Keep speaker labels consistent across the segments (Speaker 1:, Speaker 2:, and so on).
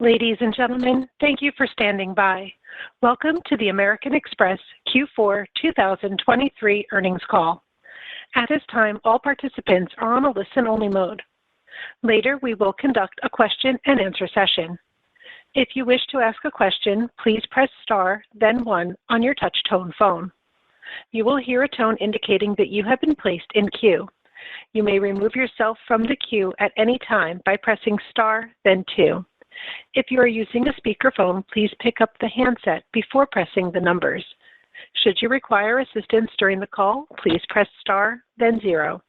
Speaker 1: Ladies and gentlemen, thank you for standing by. Welcome to the American Express Q4 2023 earnings call. At this time, all participants are on a listen-only mode. Later, we will conduct a question-and-answer session. If you wish to ask a question, please press star, then 1 on your touch-tone phone. You will hear a tone indicating that you have been placed in queue. You may remove yourself from the queue at any time by pressing star, then 2. If you are using a speakerphone, please pick up the handset before pressing the numbers. Should you require assistance during the call, please press star, then 0.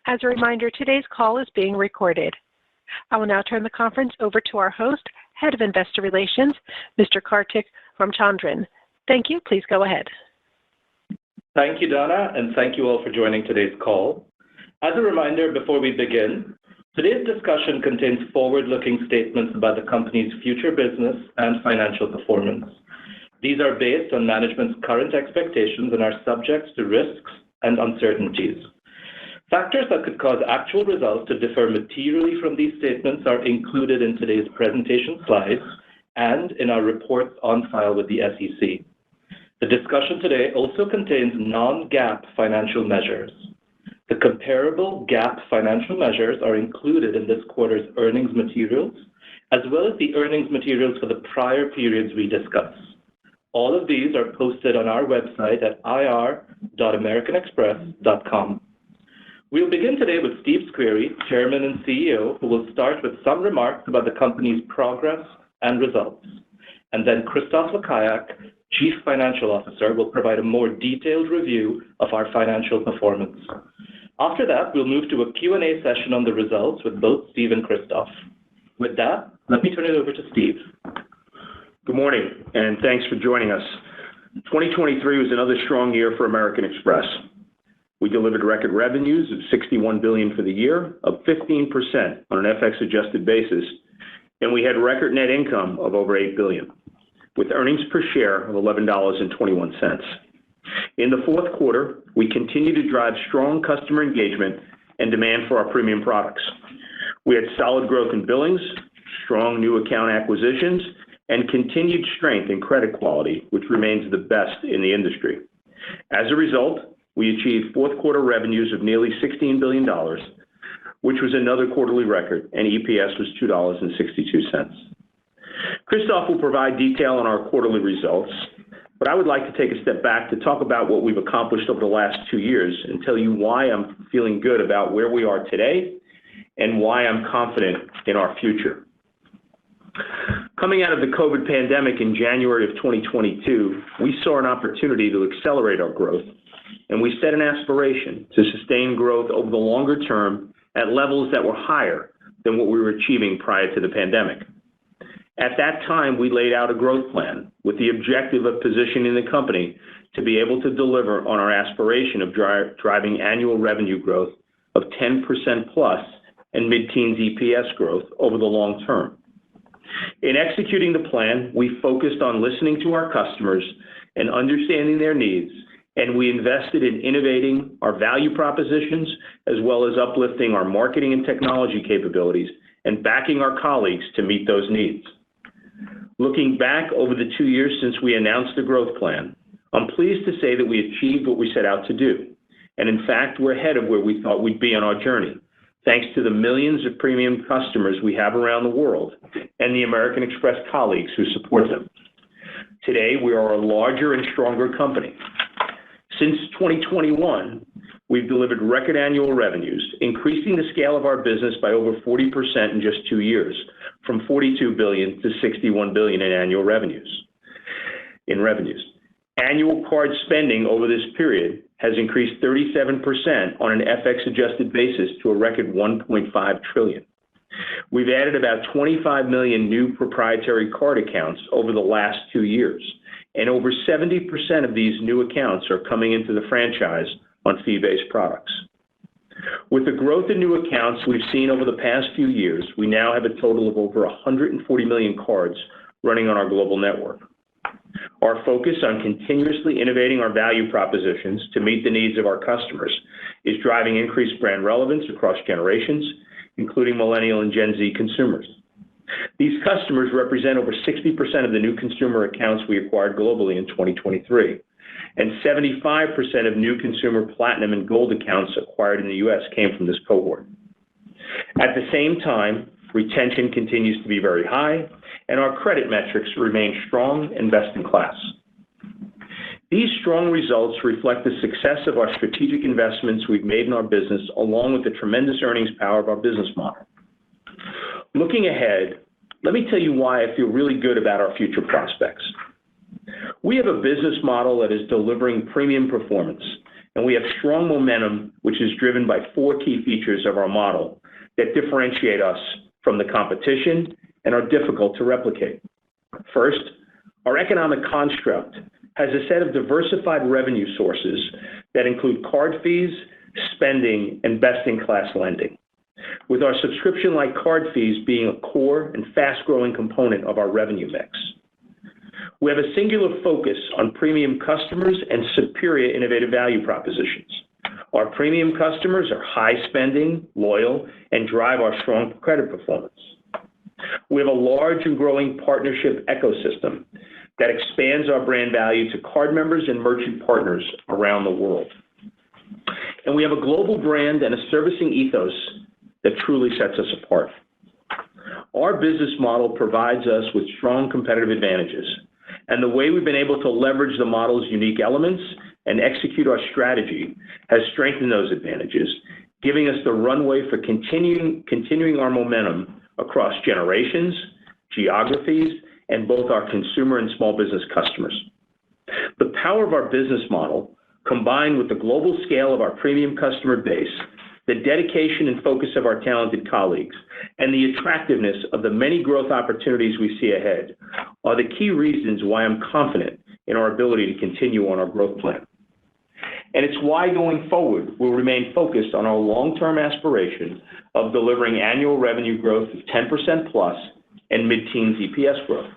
Speaker 1: As a reminder, today's call is being recorded. I will now turn the conference over to our host, Head of Investor Relations, Mr. Kartik Ramchandran. Thank you. Please go ahead.
Speaker 2: Thank you, Donna, and thank you all for joining today's call. As a reminder, before we begin, today's discussion contains forward-looking statements about the company's future business and financial performance. These are based on management's current expectations and are subject to risks and uncertainties. Factors that could cause actual results to differ materially from these statements are included in today's presentation slides and in our reports on file with the SEC. The discussion today also contains non-GAAP financial measures. The comparable GAAP financial measures are included in this quarter's earnings materials, as well as the earnings materials for the prior periods we discuss. All of these are posted on our website at ir.americanexpress.com. We'll begin today with Steve Squeri, Chairman and CEO, who will start with some remarks about the company's progress and results. And then Christophe Lekayak, Chief Financial Officer, will provide a more detailed review of our financial performance. After that, we'll move to a Q&A session on the results with both Steve and Christophe. With that, let me turn it over to Steve.
Speaker 3: Good morning, and thanks for joining us. 2023 was another strong year for American Express. We delivered record revenues of $61 billion for the year, up 15% on an FX-adjusted basis, and we had record net income of over $8 billion, with earnings per share of $11.21. In the fourth quarter, we continue to drive strong customer engagement and demand for our premium products. We had solid growth in billings, strong new account acquisitions, and continued strength in credit quality, which remains the best in the industry. As a result, we achieved fourth quarter revenues of nearly $16 billion, which was another quarterly record, and EPS was $2.62. Christophe will provide detail on our quarterly results, but I would like to take a step back to talk about what we've accomplished over the last 2 years and tell you why I'm feeling good about where we are today and why I'm confident in our future. Coming out of the COVID pandemic in January of 2022, we saw an opportunity to accelerate our growth, and we set an aspiration to sustain growth over the longer term at levels that were higher than what we were achieving prior to the pandemic. At that time, we laid out a growth plan with the objective of positioning the company to be able to deliver on our aspiration of driving annual revenue growth of 10% plus and mid-teens EPS growth over the long term. In executing the plan, we focused on listening to our customers and understanding their needs, and we invested in innovating our value propositions as well as uplifting our marketing and technology capabilities and backing our colleagues to meet those needs. Looking back over the 2 years since we announced the growth plan, I'm pleased to say that we achieved what we set out to do. And in fact, we're ahead of where we thought we'd be on our journey, thanks to the millions of premium customers we have around the world and the American Express colleagues who support them. Today, we are a larger and stronger company. Since 2021, we've delivered record annual revenues, increasing the scale of our business by over 40% in just 2 years, from $42 billion to $61 billion in annual revenues. Annual card spending over this period has increased 37% on an FX-adjusted basis to a record $1.5 trillion. We've added about 25 million new proprietary card accounts over the last 2 years, and over 70% of these new accounts are coming into the franchise on fee-based products. With the growth in new accounts we've seen over the past few years, we now have a total of over 140 million cards running on our global network. Our focus on continuously innovating our value propositions to meet the needs of our customers is driving increased brand relevance across generations, including millennial and Gen Z consumers. These customers represent over 60% of the new consumer accounts we acquired globally in 2023, and 75% of new consumer Platinum and Gold accounts acquired in the U.S. came from this cohort. At the same time, retention continues to be very high, and our credit metrics remain strong and best in class. These strong results reflect the success of our strategic investments we've made in our business, along with the tremendous earnings power of our business model. Looking ahead, let me tell you why I feel really good about our future prospects. We have a business model that is delivering premium performance, and we have strong momentum, which is driven by 4 key features of our model that differentiate us from the competition and are difficult to replicate. First, our economic construct has a set of diversified revenue sources that include card fees, spending, and best-in-class lending, with our subscription-like card fees being a core and fast-growing component of our revenue mix. We have a singular focus on premium customers and superior innovative value propositions. Our premium customers are high-spending, loyal, and drive our strong credit performance. We have a large and growing partnership ecosystem that expands our brand value to card members and merchant partners around the world. And we have a global brand and a servicing ethos that truly sets us apart. Our business model provides us with strong competitive advantages, and the way we've been able to leverage the model's unique elements and execute our strategy has strengthened those advantages, giving us the runway for continuing our momentum across generations, geographies, and both our consumer and small business customers. The power of our business model, combined with the global scale of our premium customer base, the dedication and focus of our talented colleagues, and the attractiveness of the many growth opportunities we see ahead, are the key reasons why I'm confident in our ability to continue on our growth plan. And it's why, going forward, we'll remain focused on our long-term aspiration of delivering annual revenue growth of 10% plus and mid-teens EPS growth.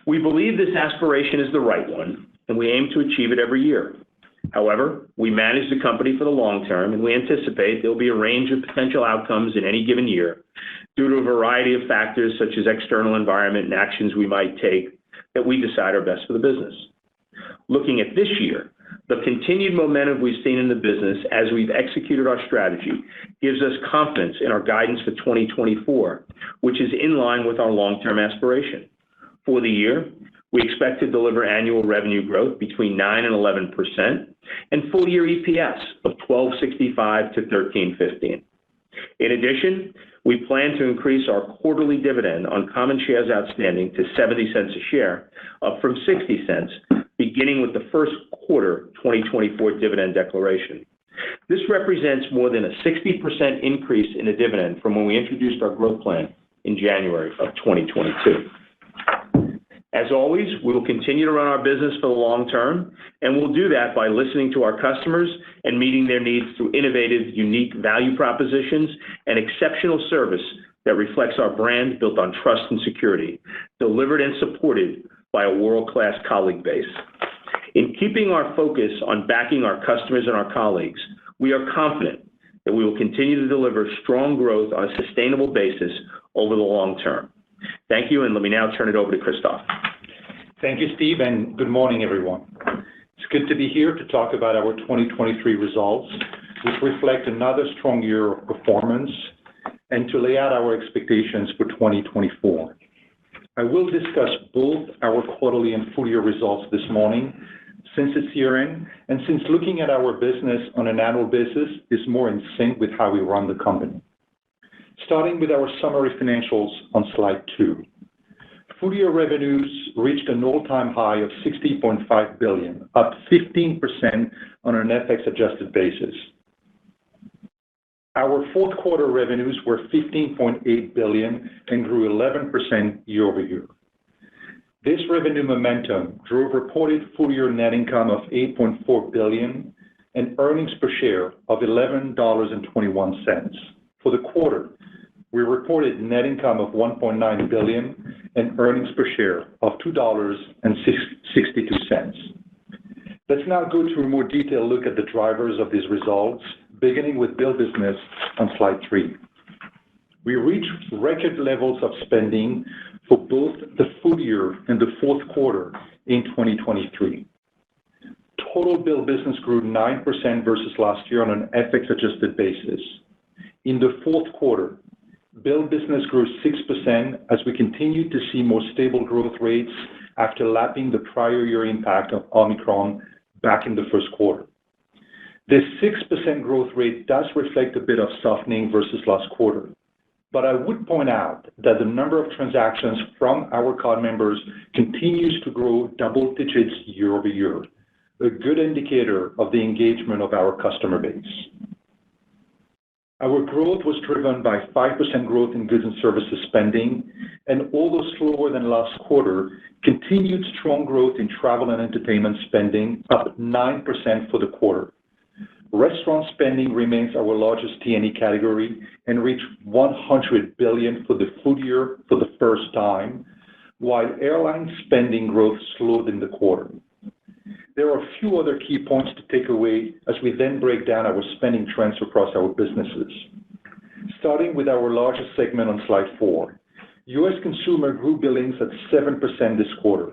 Speaker 3: We believe this aspiration is the right one, and we aim to achieve it every year. However, we manage the company for the long term, and we anticipate there will be a range of potential outcomes in any given year due to a variety of factors such as external environment and actions we might take that we decide are best for the business. Looking at this year, the continued momentum we've seen in the business as we've executed our strategy gives us confidence in our guidance for 2024, which is in line with our long-term aspiration. For the year, we expect to deliver annual revenue growth between 9% and 11% and full-year EPS of $12.65 to $13.15. In addition, we plan to increase our quarterly dividend on common shares outstanding to 70 cents a share, up from 60 cents, beginning with the first quarter 2024 dividend declaration. This represents more than a 60% increase in the dividend from when we introduced our growth plan in January of 2022. As always, we will continue to run our business for the long term, and we'll do that by listening to our customers and meeting their needs through innovative, unique value propositions and exceptional service that reflects our brand built on trust and security, delivered and supported by a world-class colleague base. In keeping our focus on backing our customers and our colleagues, we are confident that we will continue to deliver strong growth on a sustainable basis over the long term. Thank you, and let me now turn it over to Christophe.
Speaker 4: Thank you, Steve, and good morning, everyone. It's good to be here to talk about our 2023 results, which reflect another strong year of performance, and to lay out our expectations for 2024. I will discuss both our quarterly and full-year results this morning, since it's year-end, and since looking at our business on an annual basis is more in sync with how we run the company. Starting with our summary financials on slide 2. Full-year revenues reached an all-time high of $60.5 billion, up 15% on an FX-adjusted basis. Our fourth quarter revenues were $15.8 billion and grew 11% year over year. This revenue momentum drove reported full-year net income of $8.4 billion and earnings per share of $11.21. For the quarter, we reported net income of $1.9 billion and earnings per share of $2.62. Let's now go to a more detailed look at the drivers of these results, beginning with Bill business on slide 3. We reached record levels of spending for both the full year and the fourth quarter in 2023. Total bill business grew 9% versus last year on an FX-adjusted basis. In the fourth quarter, bill business grew 6% as we continued to see more stable growth rates after lapping the prior year impact of Omicron back in the first quarter. This 6% growth rate does reflect a bit of softening versus last quarter, but I would point out that the number of transactions from our card members continues to grow double digits year over year, a good indicator of the engagement of our customer base. Our growth was driven by 5% growth in goods and services spending, and although slower than last quarter, continued strong growth in travel and entertainment spending, up 9% for the quarter. Restaurant spending remains our largest T&E category and reached $100 billion for the full year for the first time, while airline spending growth slowed in the quarter. There are a few other key points to take away as we then break down our spending trends across our businesses. Starting with our largest segment on slide 4, U.S. consumer grew billings at 7% this quarter.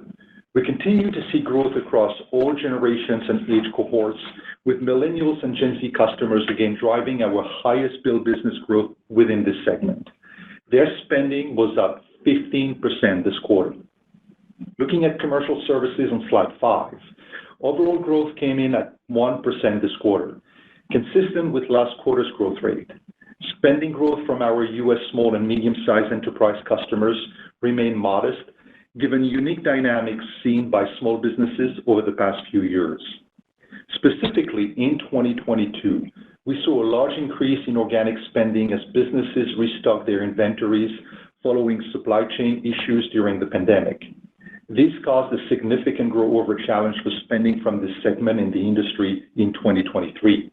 Speaker 4: We continue to see growth across all generations and age cohorts, with millennials and Gen Z customers again driving our highest bill business growth within this segment. Their spending was up 15% this quarter. Looking at commercial services on slide 5, overall growth came in at 1% this quarter, consistent with last quarter's growth rate. Spending growth from our U.S. small and medium-sized enterprise customers remained modest, given unique dynamics seen by small businesses over the past few years. Specifically, in 2022, we saw a large increase in organic spending as businesses restocked their inventories following supply chain issues during the pandemic. This caused a significant grow-over challenge for spending from this segment in the industry in 2023.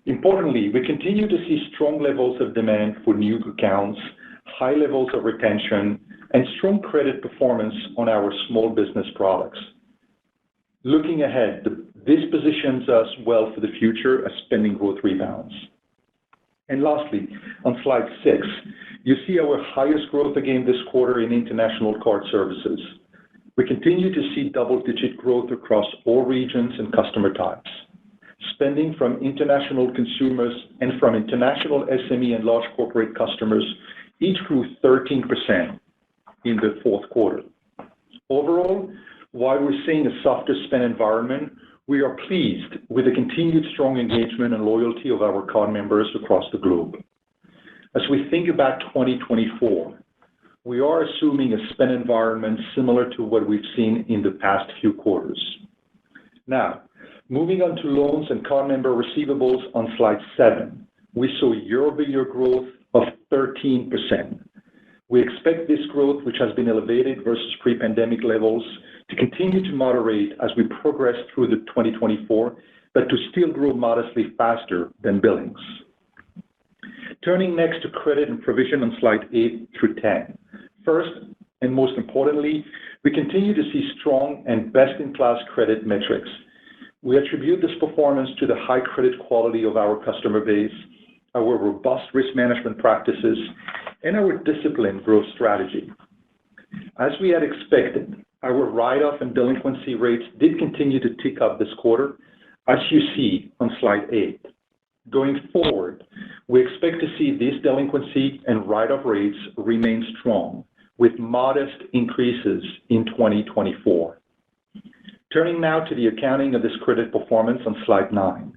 Speaker 4: Importantly, we continue to see strong levels of demand for new accounts, high levels of retention, and strong credit performance on our small business products. Looking ahead, this positions us well for the future as spending growth rebounds. And lastly, on slide 6, you see our highest growth again this quarter in international card services. We continue to see double-digit growth across all regions and customer types. Spending from international consumers and from international SME and large corporate customers each grew 13% in the fourth quarter. Overall, while we're seeing a softer spend environment, we are pleased with the continued strong engagement and loyalty of our card members across the globe. As we think about 2024, we are assuming a spend environment similar to what we've seen in the past few quarters. Now, moving on to loans and card member receivables on slide 7, we saw year-over-year growth of 13%. We expect this growth, which has been elevated versus pre-pandemic levels, to continue to moderate as we progress through the 2024, but to still grow modestly faster than billings. Turning next to credit and provision on slide 8 through 10. First, and most importantly, we continue to see strong and best-in-class credit metrics. We attribute this performance to the high credit quality of our customer base, our robust risk management practices, and our disciplined growth strategy. As we had expected, our write-off and delinquency rates did continue to tick up this quarter, as you see on slide 8. Going forward, we expect to see these delinquency and write-off rates remain strong, with modest increases in 2024. Turning now to the accounting of this credit performance on slide 9.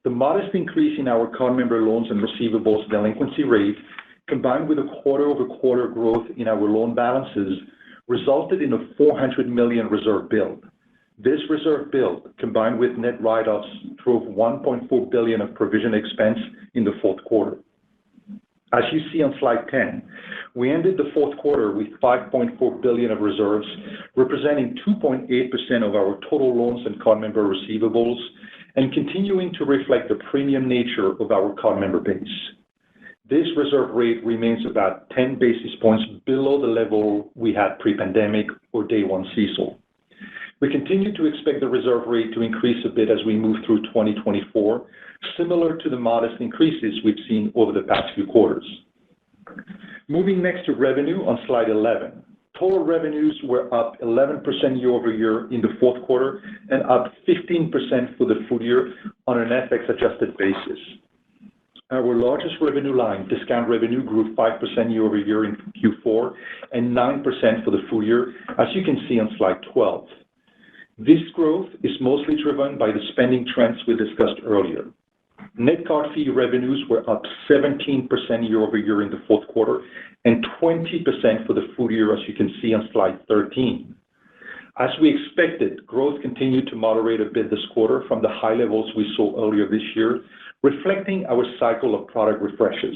Speaker 4: The modest increase in our card member loans and receivables delinquency rate, combined with a quarter-over-quarter growth in our loan balances, resulted in a $400 million reserve build. This reserve build, combined with net write-offs, drove $1.4 billion of provision expense in the fourth quarter. As you see on slide 10, we ended the fourth quarter with $5.4 billion of reserves, representing 2.8% of our total loans and card member receivables, and continuing to reflect the premium nature of our card member base. This reserve rate remains about 10 basis points below the level we had pre-pandemic or day one CECL. We continue to expect the reserve rate to increase a bit as we move through 2024, similar to the modest increases we've seen over the past few quarters. Moving next to revenue on slide 11. Total revenues were up 11% year-over-year in the fourth quarter and up 15% for the full year on an FX-adjusted basis. Our largest revenue line, discount revenue, grew 5% year-over-year in Q4 and 9% for the full year, as you can see on slide 12. This growth is mostly driven by the spending trends we discussed earlier. Net card fee revenues were up 17% year-over-year in the fourth quarter and 20% for the full year, as you can see on slide 13. As we expected, growth continued to moderate a bit this quarter from the high levels we saw earlier this year, reflecting our cycle of product refreshes.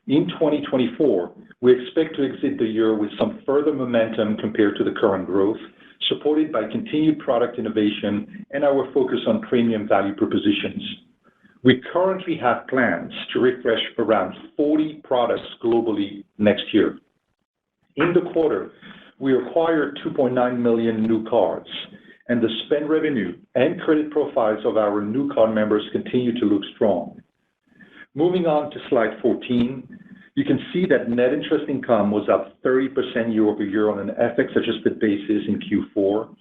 Speaker 4: In 2024, we expect to exit the year with some further momentum compared to the current growth, supported by continued product innovation and our focus on premium value propositions. We currently have plans to refresh around 40 products globally next year. In the quarter, we acquired 2.9 million new cards, and the spend revenue and credit profiles of our new card members continue to look strong. Moving on to slide 14, you can see that net interest income was up 30% year-over-year on an FX-adjusted basis in Q4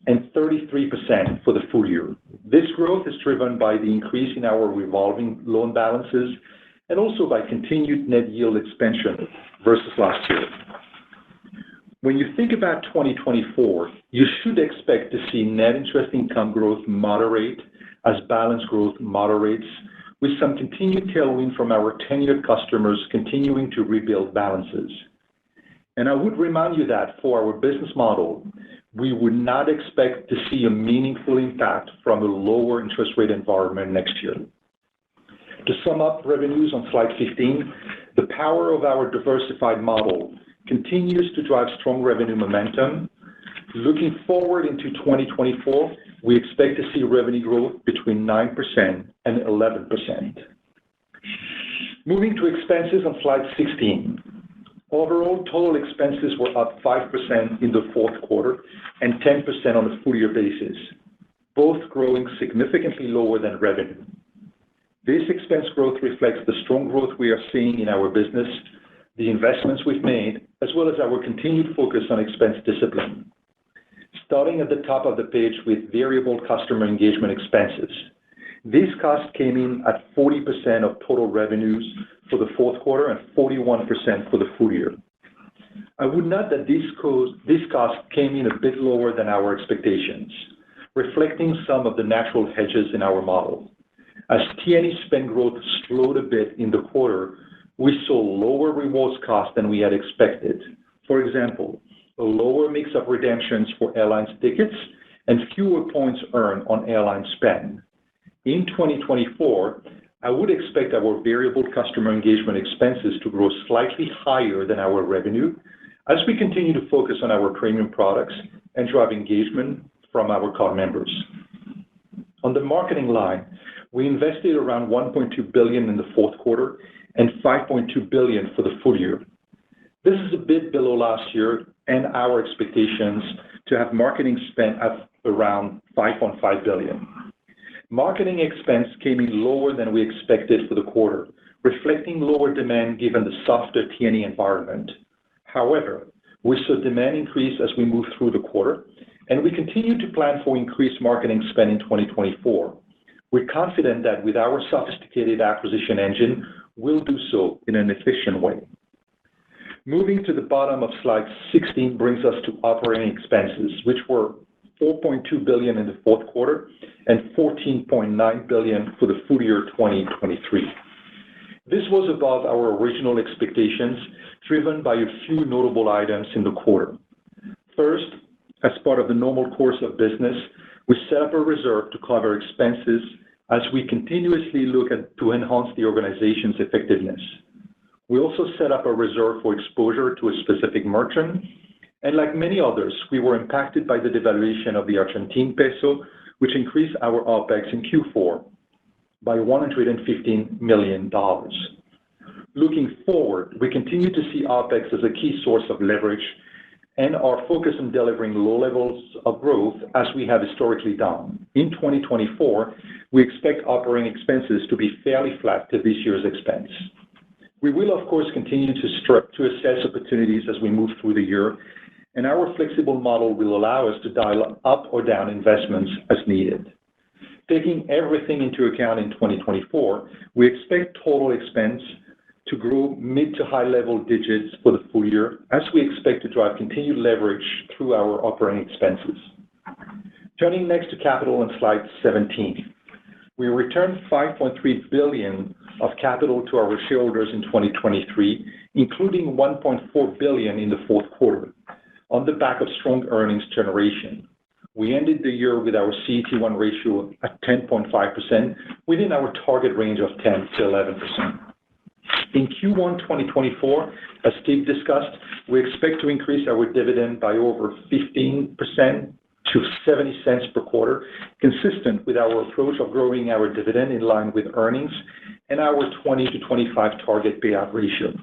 Speaker 4: and 33% for the full year. This growth is driven by the increase in our revolving loan balances and also by continued net yield expansion versus last year. When you think about 2024, you should expect to see net interest income growth moderate as balance growth moderates, with some continued tailwind from our tenured customers continuing to rebuild balances. And I would remind you that for our business model, we would not expect to see a meaningful impact from a lower interest rate environment next year. To sum up revenues on slide 15, the power of our diversified model continues to drive strong revenue momentum. Looking forward into 2024, we expect to see revenue growth between 9% and 11%. Moving to expenses on slide 16. Overall, total expenses were up 5% in the fourth quarter and 10% on a full-year basis, both growing significantly lower than revenue. This expense growth reflects the strong growth we are seeing in our business, the investments we've made, as well as our continued focus on expense discipline. Starting at the top of the page with variable customer engagement expenses. These costs came in at 40% of total revenues for the fourth quarter and 41% for the full year. I would note that these costs came in a bit lower than our expectations, reflecting some of the natural hedges in our model. As T&E spend growth slowed a bit in the quarter, we saw lower rewards costs than we had expected. For example, a lower mix of redemptions for airlines tickets and fewer points earned on airline spend. In 2024, I would expect our variable customer engagement expenses to grow slightly higher than our revenue as we continue to focus on our premium products and drive engagement from our card members. On the marketing line, we invested around $1.2 billion in the fourth quarter and $5.2 billion for the full year. This is a bit below last year and our expectations to have marketing spent at around $5.5 billion. Marketing expense came in lower than we expected for the quarter, reflecting lower demand given the softer T&E environment. However, we saw demand increase as we moved through the quarter, and we continue to plan for increased marketing spend in 2024. We're confident that with our sophisticated acquisition engine, we'll do so in an efficient way. Moving to the bottom of slide 16 brings us to operating expenses, which were $4.2 billion in the fourth quarter and $14.9 billion for the full year 2023. This was above our original expectations, driven by a few notable items in the quarter. First, as part of the normal course of business, we set up a reserve to cover expenses as we continuously look to enhance the organization's effectiveness. We also set up a reserve for exposure to a specific merchant, and like many others, we were impacted by the devaluation of the Argentine peso, which increased our OPEX in Q4 by $115 million. Looking forward, we continue to see OPEX as a key source of leverage and are focused on delivering low levels of growth as we have historically done. In 2024, we expect operating expenses to be fairly flat to this year's expense. We will, of course, continue to assess opportunities as we move through the year, and our flexible model will allow us to dial up or down investments as needed. Taking everything into account in 2024, we expect total expense to grow mid to high level digits for the full year, as we expect to drive continued leverage through our operating expenses. Turning next to capital on slide 17. We returned $5.3 billion of capital to our shareholders in 2023, including $1.4 billion in the fourth quarter, on the back of strong earnings generation. We ended the year with our CET1 ratio at 10.5%, within our target range of 10 to 11%. In Q1 2024, as Steve discussed, we expect to increase our dividend by over 15% to 70 cents per quarter, consistent with our approach of growing our dividend in line with earnings and our 20 to 25 target payout ratio.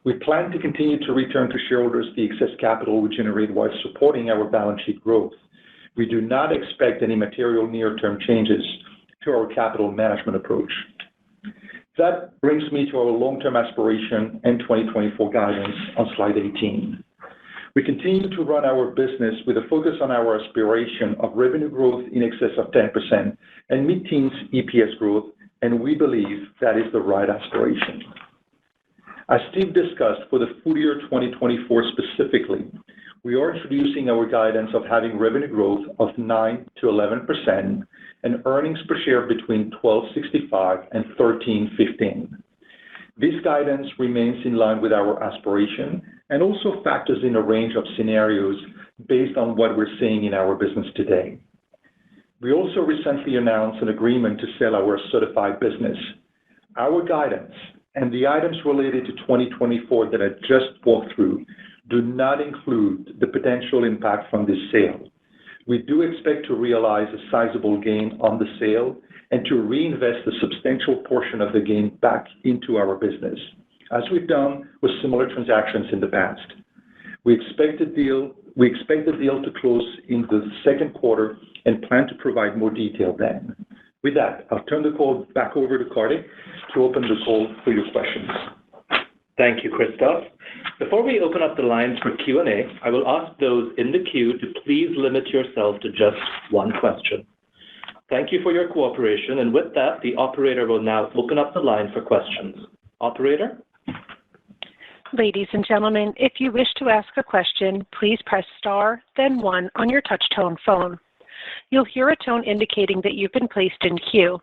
Speaker 4: We plan to continue to return to shareholders the excess capital we generate while supporting our balance sheet growth. We do not expect any material near-term changes to our capital management approach. That brings me to our long-term aspiration and 2024 guidance on slide 18. We continue to run our business with a focus on our aspiration of revenue growth in excess of 10% and mid-teens EPS growth, and we believe that is the right aspiration. As Steve discussed, for the full year 2024 specifically, we are introducing our guidance of having revenue growth of 9 to 11% and earnings per share between $12.65 and $13.15. This guidance remains in line with our aspiration and also factors in a range of scenarios based on what we're seeing in our business today. We also recently announced an agreement to sell our certified business. Our guidance and the items related to 2024 that I just walked through do not include the potential impact from this sale. We do expect to realize a sizable gain on the sale and to reinvest a substantial portion of the gain back into our business, as we've done with similar transactions in the past. We expect the deal to close in the second quarter and plan to provide more detail then. With that, I'll turn the call back over to Kartik to open the call for your questions.
Speaker 2: Thank you, Christophe. Before we open up the lines for Q&A, I will ask those in the queue to please limit yourself to just one question. Thank you for your cooperation, and with that, the operator will now open up the line for questions. Operator?
Speaker 1: Ladies and gentlemen, if you wish to ask a question, please press star, then 1 on your touch-tone phone. You'll hear a tone indicating that you've been placed in queue.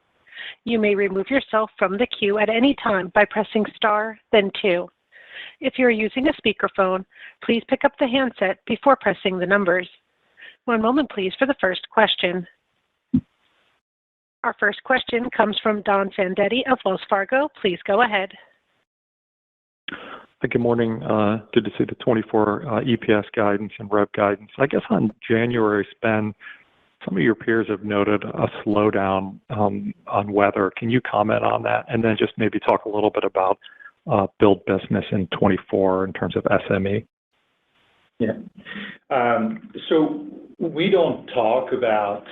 Speaker 1: You may remove yourself from the queue at any time by pressing star, then 2. If you're using a speakerphone, please pick up the handset before pressing the numbers. One moment, please, for the first question. Our first question comes from Don Fandetti of Wells Fargo. Please go ahead.
Speaker 5: Good morning. Good to see the 24 EPS guidance and rev guidance. I guess on January spend, some of your peers have noted a slowdown on weather. Can you comment on that? And then just maybe talk a little bit about build business in 24 in terms of SME.
Speaker 4: Yeah. So we don't talk about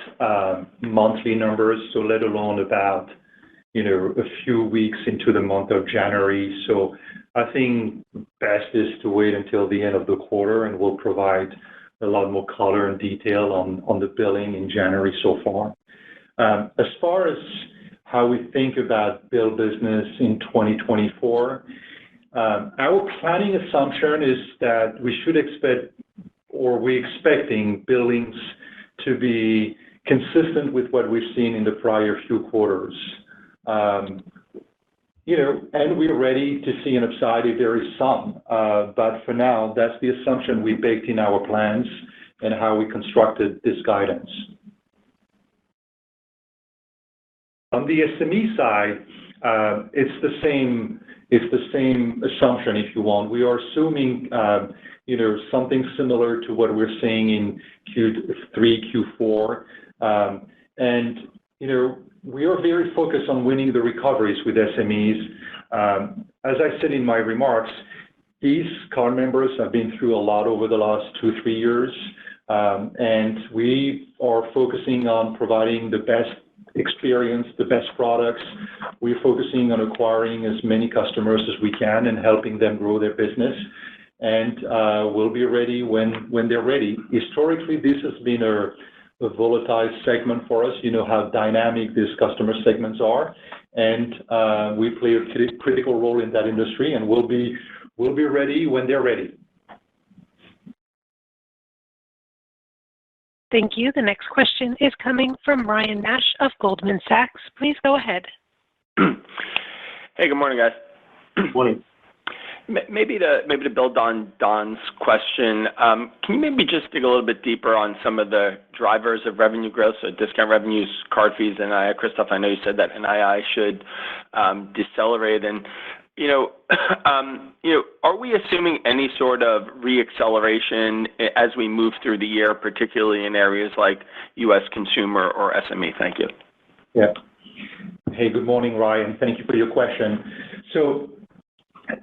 Speaker 4: monthly numbers, so let alone about, a few weeks into the month of January. So I think best is to wait until the end of the quarter, and we'll provide a lot more color and detail on the billing in January so far. As far as how we think about build business in 2024, our planning assumption is that we should expect, or we're expecting billings to be consistent with what we've seen in the prior few quarters. And we're ready to see an upside if there is some. But for now, that's the assumption we baked in our plans and how we constructed this guidance. On the SME side, it's the same assumption, if you want. We are assuming, something similar to what we're seeing in Q3, Q4. We are very focused on winning the recoveries with SMEs. As I said in my remarks, these card members have been through a lot over the last 2-3 years, and we are focusing on providing the best experience, the best products. We're focusing on acquiring as many customers as we can and helping them grow their business. And we'll be ready when they're ready. Historically, this has been a volatile segment for us. You know how dynamic these customer segments are. And we play a critical role in that industry, and we'll be ready when they're ready.
Speaker 1: Thank you. The next question is coming from Ryan Nash of Goldman Sachs. Please go ahead.
Speaker 6: Hey, good morning, guys.
Speaker 3: Good morning.
Speaker 6: Maybe to build on Don's question, can you maybe just dig a little bit deeper on some of the drivers of revenue growth, so discount revenues, card fees, and NII? Christophe, I know you said that NII should decelerate, and are we assuming any sort of reacceleration as we move through the year, particularly in areas like U.S. consumer or SME? Thank you.
Speaker 4: Yeah. Hey, good morning, Ryan. Thank you for your question. So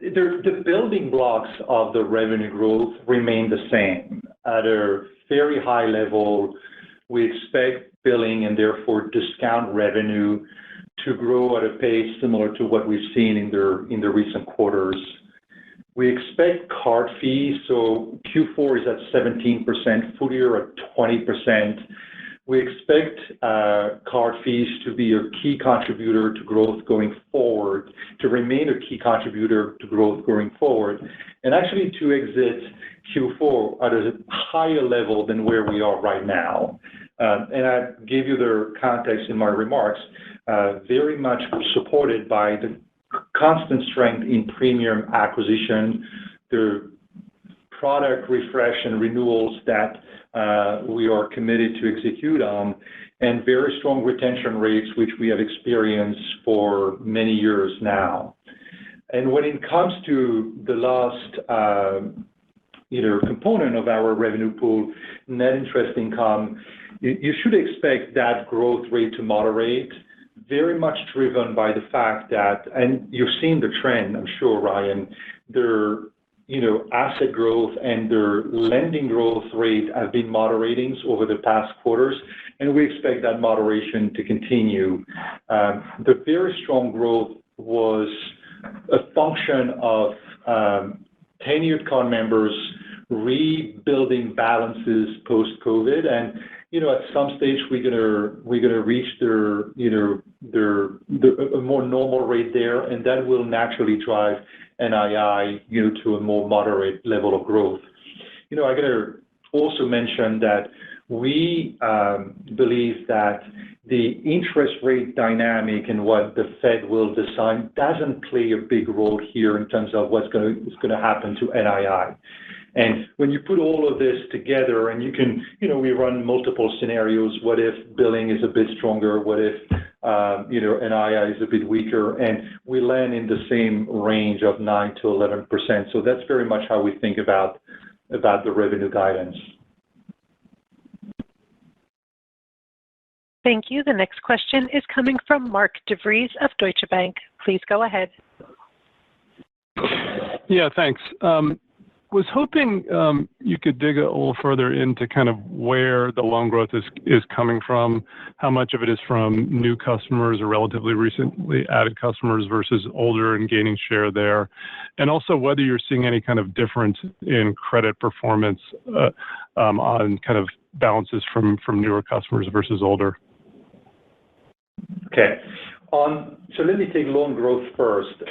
Speaker 4: the building blocks of the revenue growth remain the same. At a very high level, we expect billing and therefore discount revenue to grow at a pace similar to what we've seen in the recent quarters. We expect card fees, so Q4 is at 17%, full year at 20%. We expect card fees to be a key contributor to growth going forward, to remain a key contributor to growth going forward, and actually to exit Q4 at a higher level than where we are right now. And I gave you the context in my remarks, very much supported by the constant strength in premium acquisition, the product refresh and renewals that we are committed to execute on, and very strong retention rates, which we have experienced for many years now. And when it comes to the last component of our revenue pool, net interest income, you should expect that growth rate to moderate, very much driven by the fact that, and you've seen the trend, I'm sure, Ryan, their asset growth and their lending growth rate have been moderating over the past quarters, and we expect that moderation to continue. The very strong growth was a function of tenured card members rebuilding balances post-COVID, and at some stage we're gonna reach their a more normal rate there, and that will naturally drive NII to a more moderate level of growth. I gotta also mention that we believe that the interest rate dynamic and what the Fed will decide doesn't play a big role here in terms of what's gonna happen to NII. And when you put all of this together, and you can, we run multiple scenarios. What if billing is a bit stronger? What if, NII is a bit weaker? And we land in the same range of 9 to 11%. So that's very much how we think about the revenue guidance.
Speaker 1: Thank you. The next question is coming from Mark DeVries of Deutsche Bank. Please go ahead.
Speaker 7: Yeah, thanks. Was hoping you could dig a little further into kind of where the loan growth is coming from, how much of it is from new customers or relatively recently added customers versus older and gaining share there, and also whether you're seeing any kind of difference in credit performance on kind of balances from newer customers versus older.
Speaker 4: Okay. So let me take loan growth first.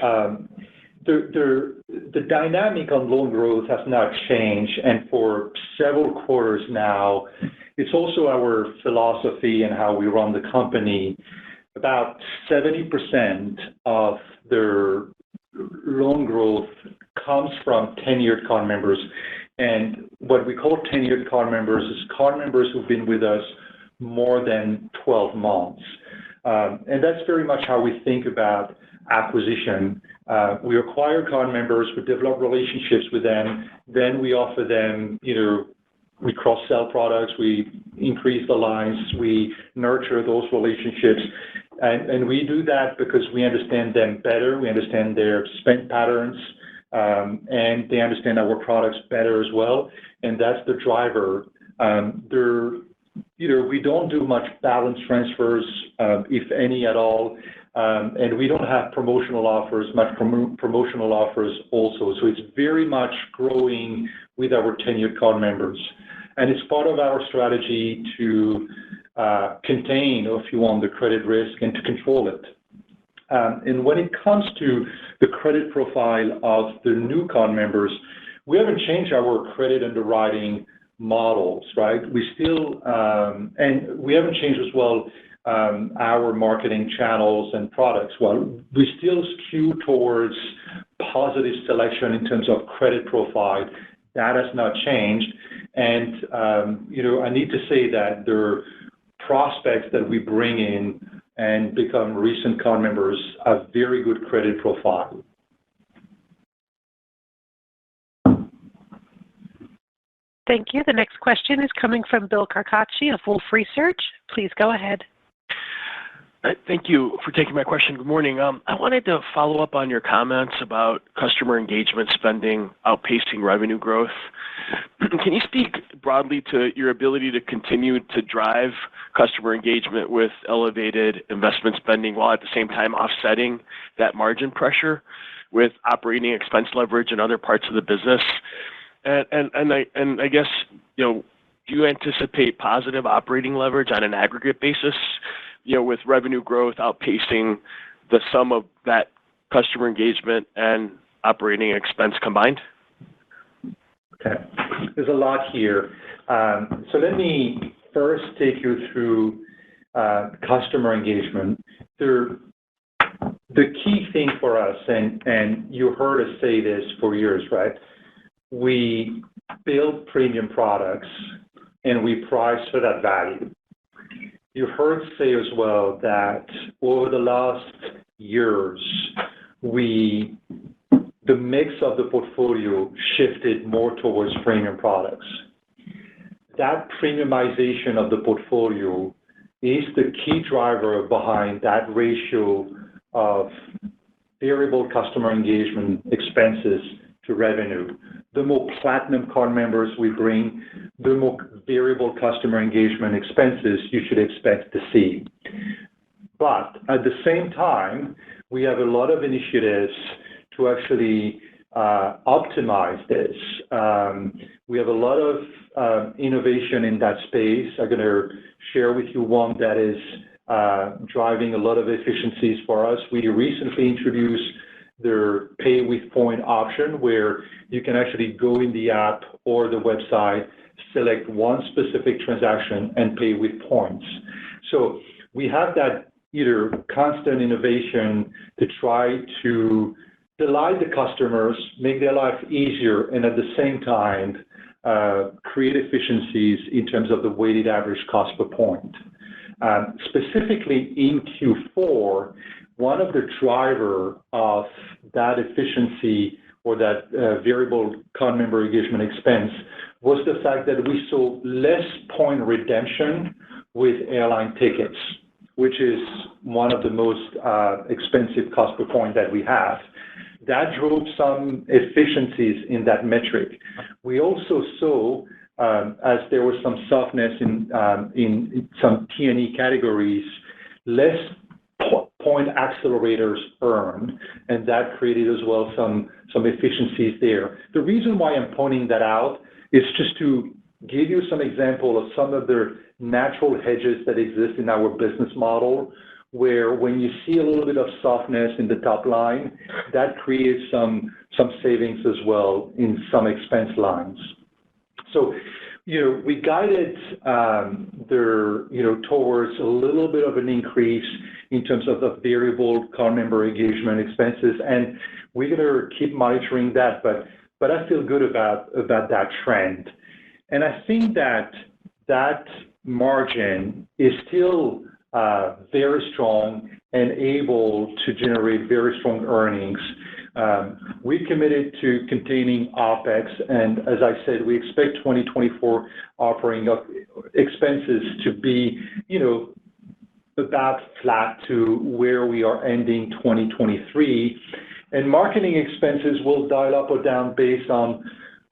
Speaker 4: The dynamic on loan growth has not changed, and for several quarters now, it's also our philosophy and how we run the company. About 70% of their loan growth comes from tenured card members, and what we call tenured card members is card members who've been with us more than 12 months. And that's very much how we think about acquisition. We acquire card members, we develop relationships with them, then we offer them, we cross-sell products, we increase the lines, we nurture those relationships. And we do that because we understand them better, we understand their spend patterns, and they understand our products better as well. And that's the driver. Their we don't do much balance transfers, if any at all, and we don't have promotional offers, promotional offers also. So it's very much growing with our tenured card members. And it's part of our strategy to contain, or if you want, the credit risk and to control it. And when it comes to the credit profile of the new card members, we haven't changed our credit underwriting models, right? We still, and we haven't changed as well our marketing channels and products. Well, we still skew towards positive selection in terms of credit profile. That has not changed. And, I need to say that the prospects that we bring in and become recent card members have very good credit profile.
Speaker 1: Thank you. The next question is coming from Bill Carcache of Wolfe Research. Please go ahead.
Speaker 8: Thank you for taking my question. Good morning. I wanted to follow up on your comments about customer engagement spending outpacing revenue growth. Can you speak broadly to your ability to continue to drive customer engagement with elevated investment spending while at the same time offsetting that margin pressure with operating expense leverage in other parts of the business? And I guess, do you anticipate positive operating leverage on an aggregate basis, with revenue growth outpacing the sum of that customer engagement and operating expense combined?
Speaker 4: Okay. There's a lot here. So let me first take you through customer engagement. The key thing for us, and you heard us say this for years, right? We build premium products and we price for that value. You heard say as well that over the last years, the mix of the portfolio shifted more towards premium products. That premiumization of the portfolio is the key driver behind that ratio of variable customer engagement expenses to revenue. The more platinum card members we bring, the more variable customer engagement expenses you should expect to see. But at the same time, we have a lot of initiatives to actually optimize this. We have a lot of innovation in that space. I'm going to share with you one that is driving a lot of efficiencies for us. We recently introduced the pay with point option where you can actually go in the app or the website, select one specific transaction and pay with points. So we have that either constant innovation to try to delight the customers, make their life easier, and at the same time, create efficiencies in terms of the weighted average cost per point. Specifically in Q4, one of the driver of that efficiency or that variable card member engagement expense was the fact that we saw less point redemption with airline tickets, which is one of the most expensive cost per point that we have. That drove some efficiencies in that metric. We also saw, as there was some softness in some T&E categories, less point accelerators earned, and that created as well some efficiencies there. The reason why I'm pointing that out is just to give you some example of some of the natural hedges that exist in our business model, where when you see a little bit of softness in the top line, that creates some savings as well in some expense lines. So, we guided towards a little bit of an increase in terms of the variable card member engagement expenses, and we're going to keep monitoring that, but I feel good about that trend. And I think that margin is still very strong and able to generate very strong earnings. We committed to containing OPEX, and as I said, we expect 2024 operating expenses to be, about flat to where we are ending 2023. And marketing expenses will dial up or down based on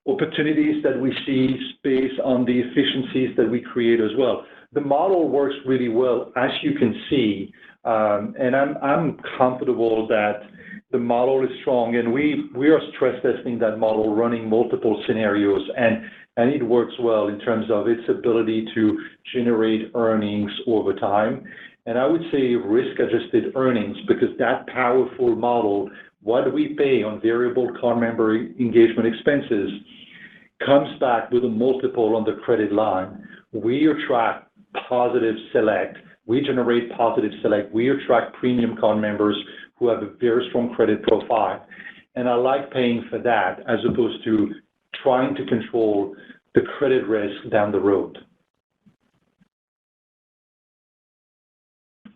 Speaker 4: opportunities that we see based on the efficiencies that we create as well. The model works really well, as you can see, and I'm comfortable that the model is strong, and we are stress testing that model, running multiple scenarios, and it works well in terms of its ability to generate earnings over time. And I would say risk-adjusted earnings, because that powerful model, what we pay on variable card member engagement expenses, comes back with a multiple on the credit line. We attract positive select. We generate positive select. We attract premium card members who have a very strong credit profile. And I like paying for that as opposed to trying to control the credit risk down the road.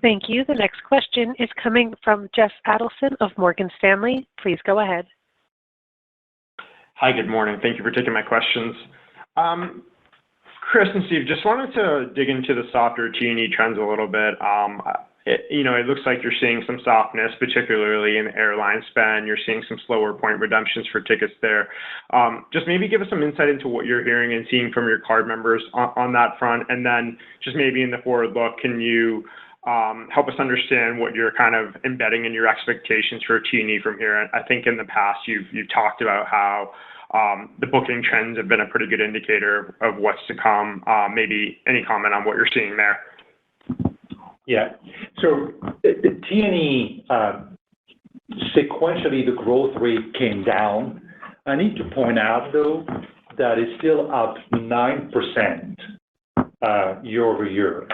Speaker 1: Thank you. The next question is coming from Jeff Adelson of Morgan Stanley. Please go ahead.
Speaker 9: Hi, good morning. Thank you for taking my questions. Chris and Steve, just wanted to dig into the softer T&E trends a little bit. It looks like you're seeing some softness, particularly in airline spend. You're seeing some slower point redemptions for tickets there. Just maybe give us some insight into what you're hearing and seeing from your card members on that front. And then just maybe in the forward look, can you help us understand what you're kind of embedding in your expectations for T&E from here? I think in the past you've talked about how the booking trends have been a pretty good indicator of what's to come. Maybe any comment on what you're seeing there?
Speaker 4: Yeah. So the T&E, sequentially, the growth rate came down. I need to point out, though, that it's still up 9% year over year.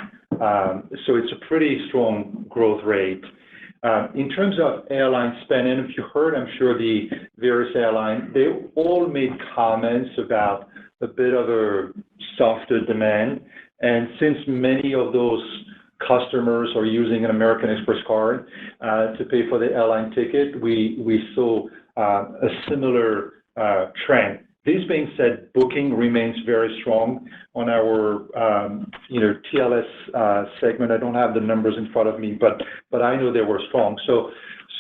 Speaker 4: So it's a pretty strong growth rate. In terms of airline spend, and if you heard, I'm sure the various airlines, they all made comments about a bit of a softer demand. And since many of those customers are using an American Express card to pay for the airline ticket, we saw a similar trend. This being said, booking remains very strong on our TLS segment. I don't have the numbers in front of me, but I know they were strong.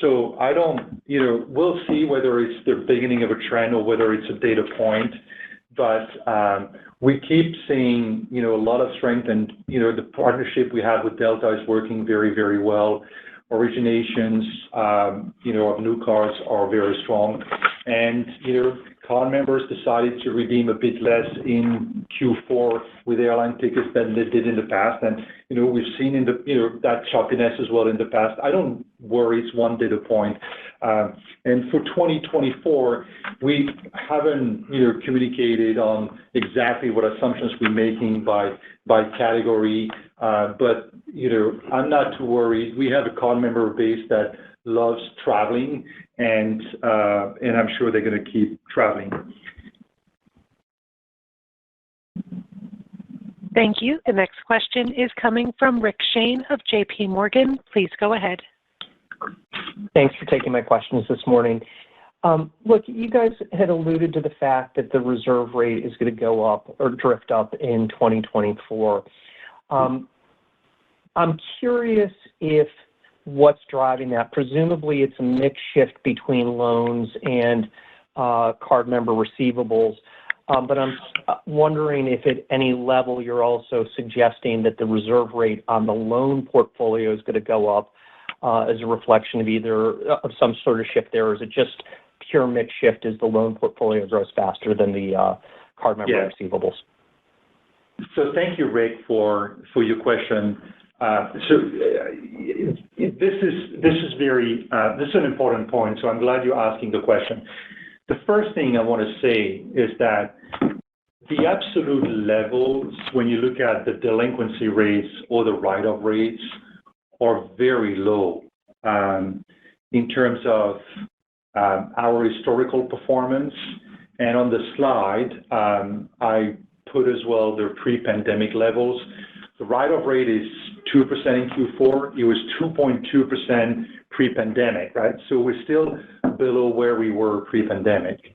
Speaker 4: So I don't, we'll see whether it's the beginning of a trend or whether it's a data point. But we keep seeing, a lot of strength, and, the partnership we have with Delta is working very, very well. Originations, of new cards are very strong. And, card members decided to redeem a bit less in Q4 with airline tickets than they did in the past. And, we've seen in the, that choppiness as well in the past. I don't worry, it's one data point. And for 2024, we haven't, communicated on exactly what assumptions we're making by category. But, I'm not too worried. We have a card member base that loves traveling, and I'm sure they're going to keep traveling.
Speaker 1: Thank you. The next question is coming from Rick Shane of JP Morgan. Please go ahead.
Speaker 10: Thanks for taking my questions this morning. Look, you guys had alluded to the fact that the reserve rate is going to go up or drift up in 2024. I'm curious if what's driving that. Presumably, it's a mix shift between loans and card member receivables. But I'm wondering if at any level you're also suggesting that the reserve rate on the loan portfolio is going to go up as a reflection of either of some sort of shift there, or is it just pure mix shift as the loan portfolio grows faster than the card member receivables?
Speaker 4: So thank you, Rick, for your question. This is an important point, so I'm glad you're asking the question. The first thing I want to say is that the absolute levels, when you look at the delinquency rates or the write-off rates, are very low in terms of our historical performance. And on the slide, I put as well their pre-pandemic levels. The write-off rate is 2% in Q4. It was 2.2% pre-pandemic, right? So we're still below where we were pre-pandemic.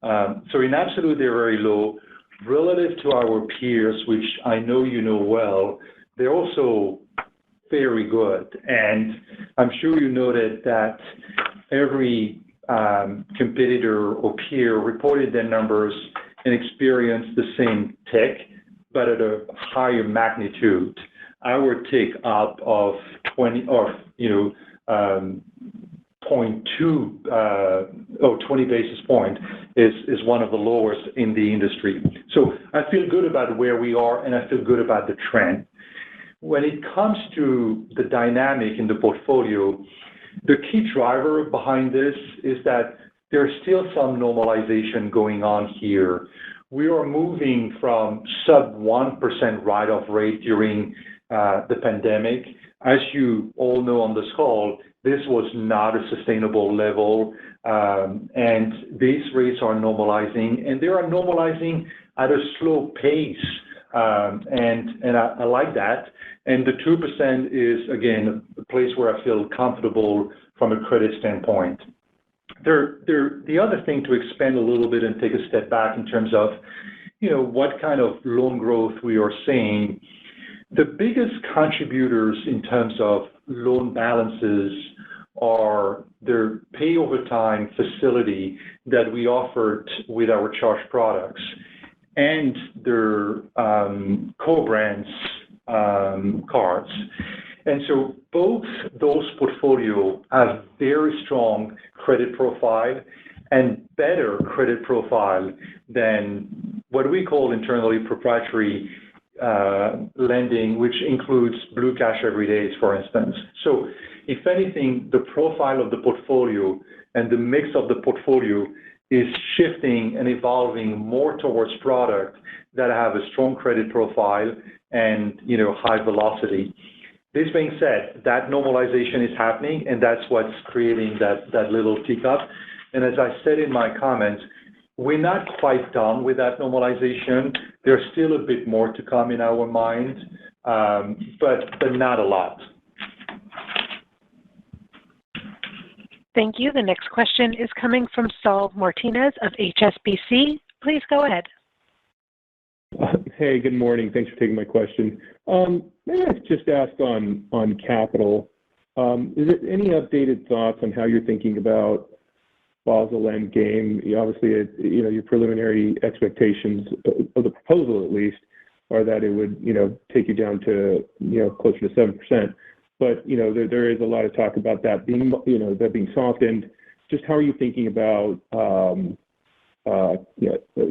Speaker 4: So in absolute, they're very low. Relative to our peers, which I know you know well, they're also very good. And I'm sure you noted that every competitor or peer reported their numbers and experienced the same tick, but at a higher magnitude. Our tick up of 20 basis point is one of the lowest in the industry. So I feel good about where we are, and I feel good about the trend. When it comes to the dynamic in the portfolio, the key driver behind this is that there's still some normalization going on here. We are moving from sub 1% write-off rate during the pandemic. As you all know on this call, this was not a sustainable level, and these rates are normalizing, and they are normalizing at a slow pace, and I like that. And the 2% is, again, a place where I feel comfortable from a credit standpoint. The other thing to expand a little bit and take a step back in terms of, what kind of loan growth we are seeing. The biggest contributors in terms of loan balances are their pay over time facility that we offered with our charge products and their co-brands cards. And so both those portfolio have very strong credit profile and better credit profile than what we call internally proprietary lending, which includes Blue Cash Every Days, for instance. So if anything, the profile of the portfolio and the mix of the portfolio is shifting and evolving more towards product that have a strong credit profile and high velocity. This being said, that normalization is happening, and that's what's creating that little tick up. And as I said in my comments, we're not quite done with that normalization. There's still a bit more to come in our mind, but not a lot.
Speaker 1: Thank you. The next question is coming from Saul Martinez of HSBC. Please go ahead.
Speaker 11: Hey, good morning. Thanks for taking my question. Maybe I just ask on capital. Is there any updated thoughts on how you're thinking about Basel Endgame? Obviously, your preliminary expectations of the proposal, at least, are that it would, take you down to, closer to 7%. But, there is a lot of talk about that being, being softened. Just how are you thinking about,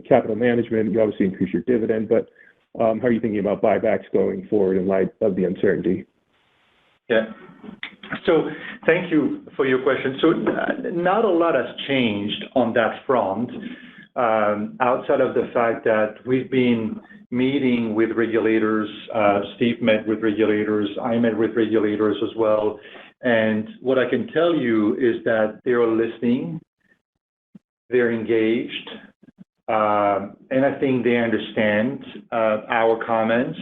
Speaker 11: capital management? You obviously increase your dividend, but how are you thinking about buybacks going forward in light of the uncertainty?
Speaker 4: Yeah. So thank you for your question. So not a lot has changed on that front, outside of the fact that we've been meeting with regulators. Steve met with regulators. I met with regulators as well. And what I can tell you is that they are listening, they're engaged, and I think they understand our comments.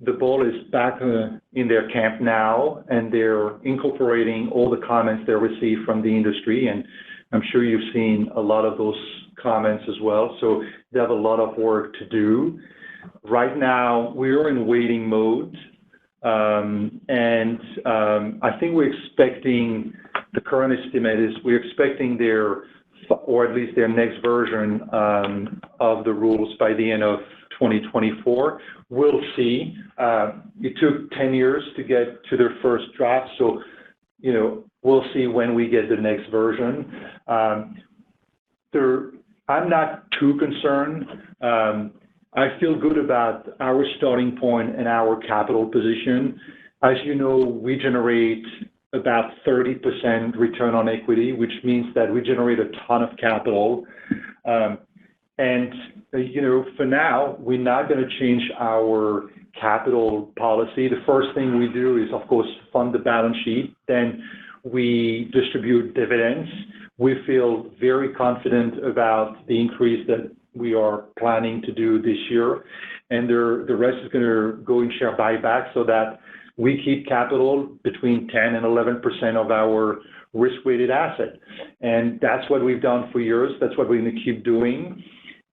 Speaker 4: The ball is back in their camp now, and they're incorporating all the comments they received from the industry. And I'm sure you've seen a lot of those comments as well. So they have a lot of work to do. Right now, we're in waiting mode. And I think we're expecting, the current estimate is we're expecting or at least their next version of the rules by the end of 2024. We'll see. It took 10 years to get to their first draft, so we'll see when we get the next version. I'm not too concerned. I feel good about our starting point and our capital position. As you know, we generate about 30% return on equity, which means that we generate a ton of capital. And for now, we're not going to change our capital policy. The first thing we do is, of course, fund the balance sheet. Then we distribute dividends. We feel very confident about the increase that we are planning to do this year. And the rest is going to go in share buyback so that we keep capital between 10 and 11% of our risk-weighted asset. And that's what we've done for years. That's what we're going to keep doing.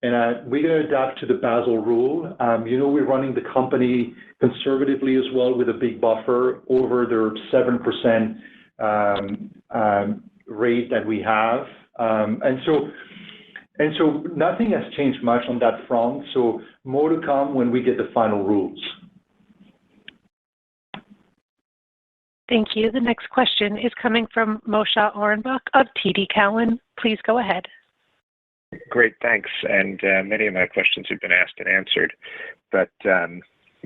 Speaker 4: And we're going to adapt to the Basel rule. We're running the company conservatively as well with a big buffer over their 7% rate that we have. And so nothing has changed much on that front. So more to come when we get the final rules.
Speaker 1: Thank you. The next question is coming from Moshe Orenbuch of TD Cowen. Please go ahead.
Speaker 12: Great, thanks. And many of my questions have been asked and answered, but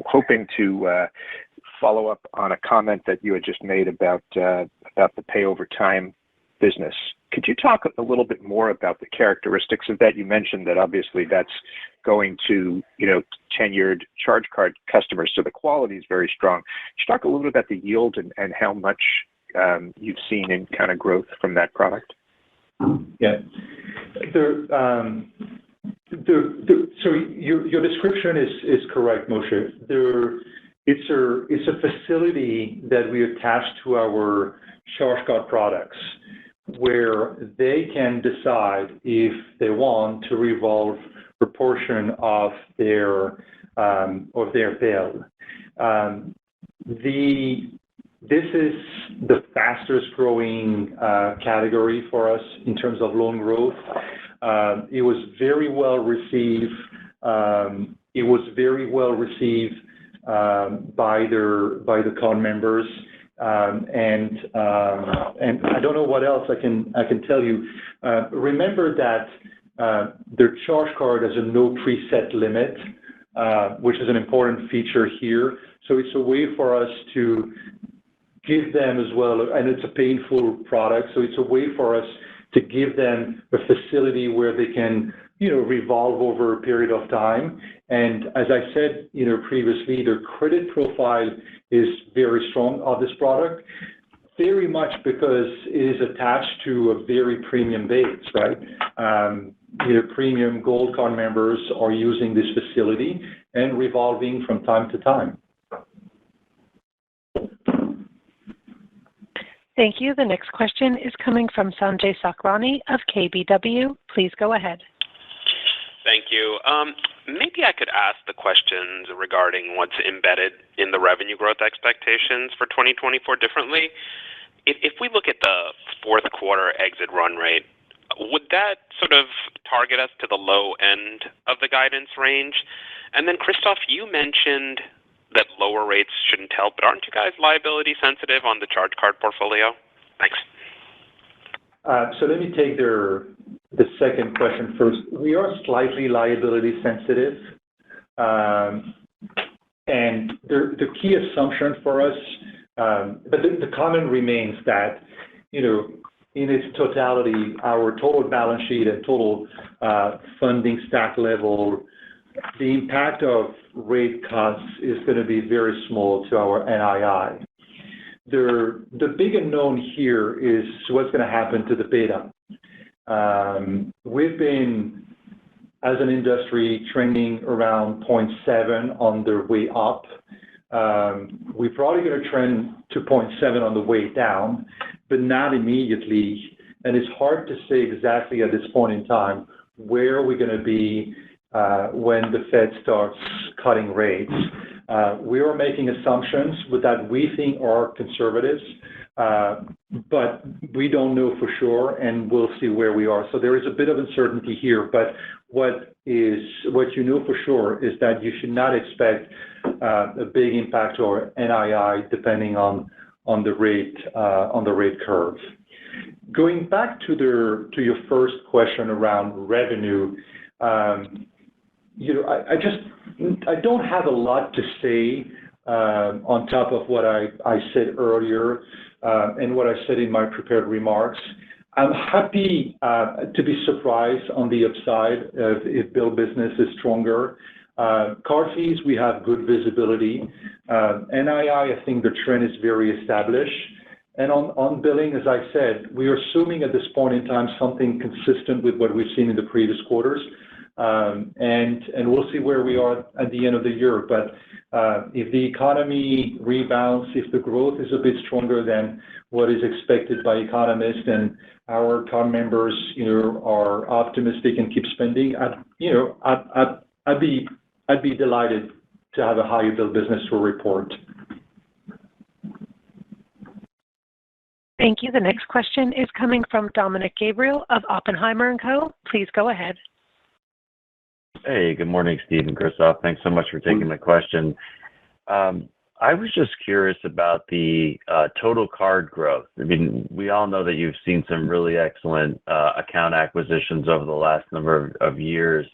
Speaker 12: hoping to follow up on a comment that you had just made about the pay over time business. Could you talk a little bit more about the characteristics of that? You mentioned that obviously that's going to, tenured charge card customers, so the quality is very strong. Could you talk a little bit about the yield and how much you've seen in kind of growth from that product?
Speaker 4: Yeah. So your description is correct, Moshe. It's a facility that we attach to our charge card products, where they can decide if they want to revolve a portion of their bill. This is the fastest growing category for us in terms of loan growth. It was very well received. By the card members. And I don't know what else I can tell you. Remember that their charge card has a no preset limit, which is an important feature here. So it's a way for us to give them as well, and it's a painful product, so it's a way for us to give them a facility where they can, revolve over a period of time. And as I said, previously, their credit profile is very strong of this product, very much because it is attached to a very premium base, right? Premium Gold Card members are using this facility and revolving from time to time.
Speaker 1: Thank you. The next question is coming from Sanjay Sakhrani of KBW. Please go ahead.
Speaker 13: Thank you. Maybe I could ask the questions regarding what's embedded in the revenue growth expectations for 2024 differently. If we look at the fourth quarter exit run rate, would that sort of target us to the low end of the guidance range? And then, Christophe, you mentioned that lower rates shouldn't help, but aren't you guys liability sensitive on the charge card portfolio? Thanks.
Speaker 4: So let me take the second question first. We are slightly liability sensitive. And the key assumption for us, but the comment remains that, in its totality, our total balance sheet and total funding stack level, the impact of rate cuts is going to be very small to our NII. The big unknown here is what's going to happen to the beta. We've been, as an industry, trending around 0.7 on the way up. We're probably going to trend to 0.7 on the way down, but not immediately. And it's hard to say exactly at this point in time where we're going to be when the Fed starts cutting rates. We are making assumptions that we think are conservatives, but we don't know for sure, and we'll see where we are. So there is a bit of uncertainty here, but what you know for sure is that you should not expect a big impact to our NII depending on the rate curve. Going back to your first question around revenue, I don't have a lot to say on top of what I said earlier and what I said in my prepared remarks. I'm happy to be surprised on the upside if bill business is stronger. Card fees, we have good visibility. NII, I think the trend is very established. And on billing, as I said, we are assuming at this point in time something consistent with what we've seen in the previous quarters. And we'll see where we are at the end of the year. But if the economy rebounds, if the growth is a bit stronger than what is expected by economists, and our card members, are optimistic and keep spending, I'd be delighted to have a higher bill business to report.
Speaker 1: Thank you. The next question is coming from Dominic Gabriel of Oppenheimer & Co. Please go ahead.
Speaker 14: Hey, good morning, Steve and Christoph. Thanks so much for taking my question. I was just curious about the total card growth. I mean, we all know that you've seen some really excellent account acquisitions over the last number of years.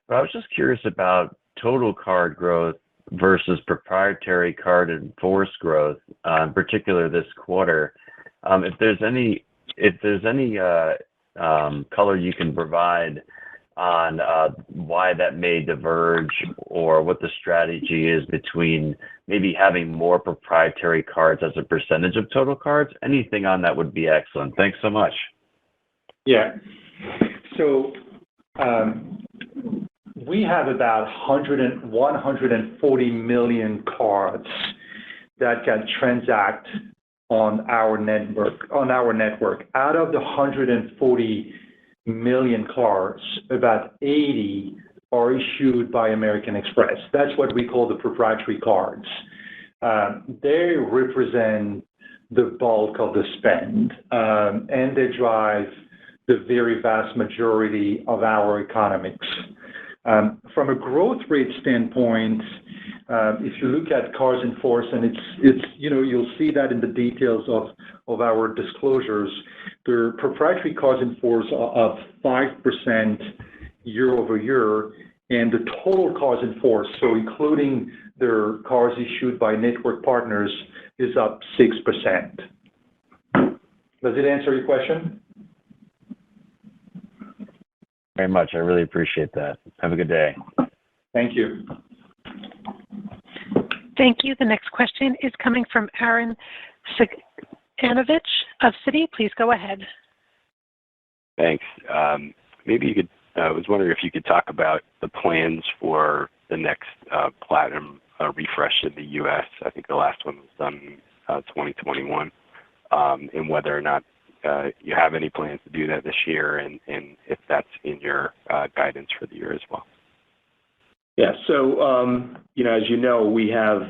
Speaker 14: But I was just curious about total card growth versus proprietary card in force growth, in particular this quarter. If there's any color you can provide on why that may diverge or what the strategy is between maybe having more proprietary cards as a percentage of total cards. Anything on that would be excellent. Thanks so much.
Speaker 4: Yeah. So we have about 140 million cards that can transact on our network. Out of the 140 million cards, about 80 are issued by American Express. That's what we call the proprietary cards. They represent the bulk of the spend, and they drive the very vast majority of our economics. From a growth rate standpoint, if you look at cards in force, and it's you'll see that in the details of our disclosures, the proprietary cards in force are up 5% year over year, and the total cards in force, so including their cards issued by network partners, is up 6%. Does it answer your question?
Speaker 14: Very much. I really appreciate that. Have a good day.
Speaker 4: Thank you.
Speaker 1: Thank you. The next question is coming from Aaron Saganovich of Citi. Please go ahead.
Speaker 15: Thanks. Maybe you could, I was wondering if you could talk about the plans for the next Platinum refresh in the U.S. I think the last one was done in 2021, and whether or not you have any plans to do that this year, and if that's in your guidance for the year as well.
Speaker 3: Yeah, so, as you know, we have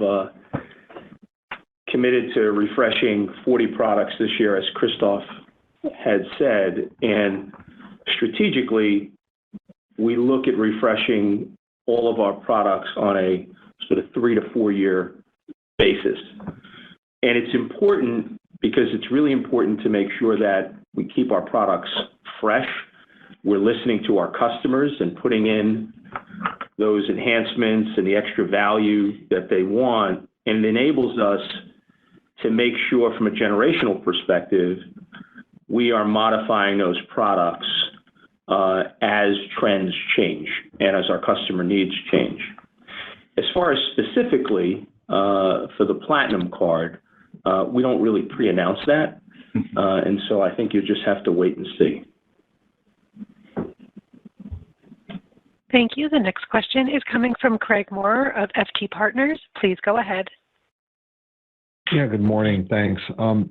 Speaker 3: committed to refreshing 40 products this year, as Christoph had said, and strategically, we look at refreshing all of our products on a sort of 3 to 4 year basis. And it's important because it's really important to make sure that we keep our products fresh. We're listening to our customers and putting in those enhancements and the extra value that they want, and it enables us to make sure from a generational perspective, we are modifying those products as trends change and as our customer needs change. As far as specifically for the Platinum card, we don't really pre-announce that, and so I think you just have to wait and see.
Speaker 1: Thank you. The next question is coming from Craig Moore of FT Partners. Please go ahead.
Speaker 16: Yeah, good morning. Thanks. 2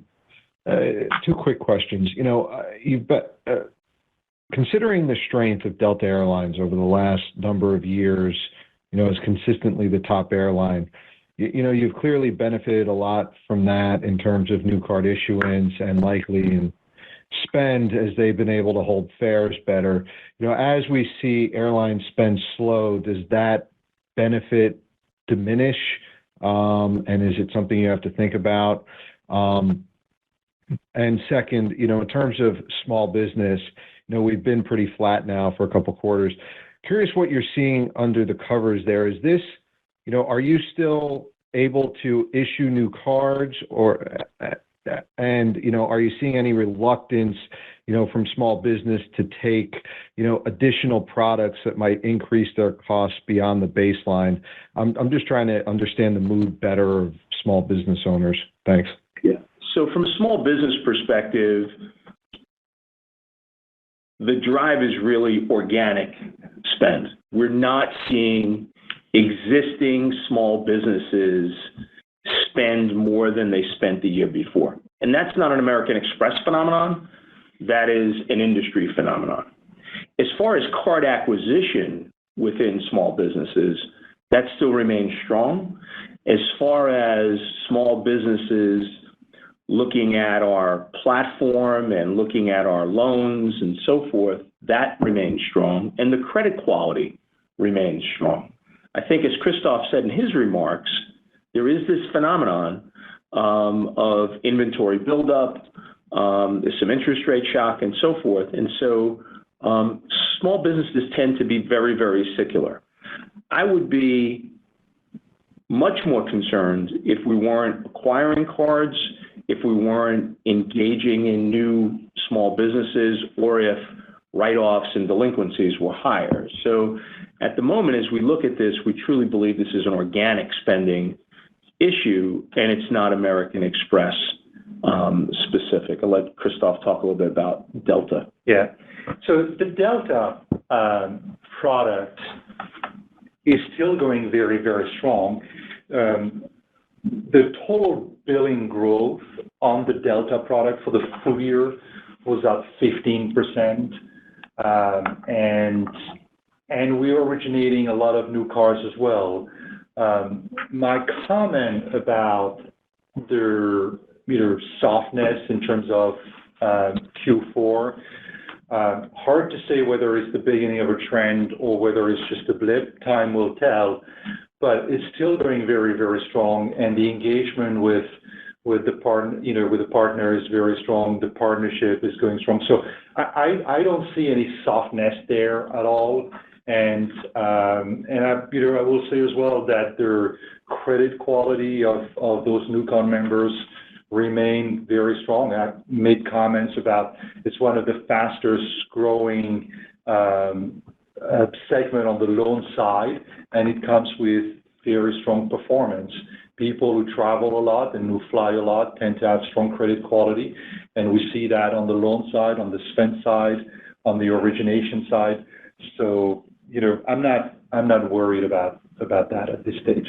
Speaker 16: quick questions. You've considering the strength of Delta Airlines over the last number of years, as consistently the top airline, you've clearly benefited a lot from that in terms of new card issuance and likely in spend as they've been able to hold fares better. As we see airline spend slow, does that benefit diminish? And is it something you have to think about? And second, in terms of small business, we've been pretty flat now for a couple quarters. Curious what you're seeing under the covers there. Is this, are you still able to issue new cards, or and are you seeing any reluctance, from small business to take, additional products that might increase their costs beyond the baseline? I'm just trying to understand the mood better of small business owners. Thanks.
Speaker 3: Yeah. So from a small business perspective, the drive is really organic spend. We're not seeing existing small businesses spend more than they spent the year before. And that's not an American Express phenomenon. That is an industry phenomenon. As far as card acquisition within small businesses, that still remains strong. As far as small businesses looking at our platform and looking at our loans and so forth, that remains strong, and the credit quality remains strong. I think, as Christoph said in his remarks, there is this phenomenon of inventory buildup, there's some interest rate shock and so forth, and so small businesses tend to be very, very secular. I would be much more concerned if we weren't acquiring cards, if we weren't engaging in new small businesses, or if write-offs and delinquencies were higher. So at the moment, as we look at this, we truly believe this is an organic spending issue, and it's not American Express specific. I'll let Christoph talk a little bit about Delta.
Speaker 4: Yeah. So the Delta product is still going very, very strong. The total billing growth on the Delta product for the full year was up 15%. And we're originating a lot of new cars as well. My comment about their softness in terms of Q4, hard to say whether it's the beginning of a trend or whether it's just a blip. Time will tell, but it's still going very, very strong, and the engagement with the partner is very strong. The partnership is going strong. So I don't see any softness there at all. And I will say as well that their credit quality of those new card members remain very strong. I made comments about it's one of the fastest growing segment on the loan side, and it comes with very strong performance. People who travel a lot and who fly a lot tend to have strong credit quality, and we see that on the loan side, on the spend side, on the origination side. So, I'm not worried about that at this stage.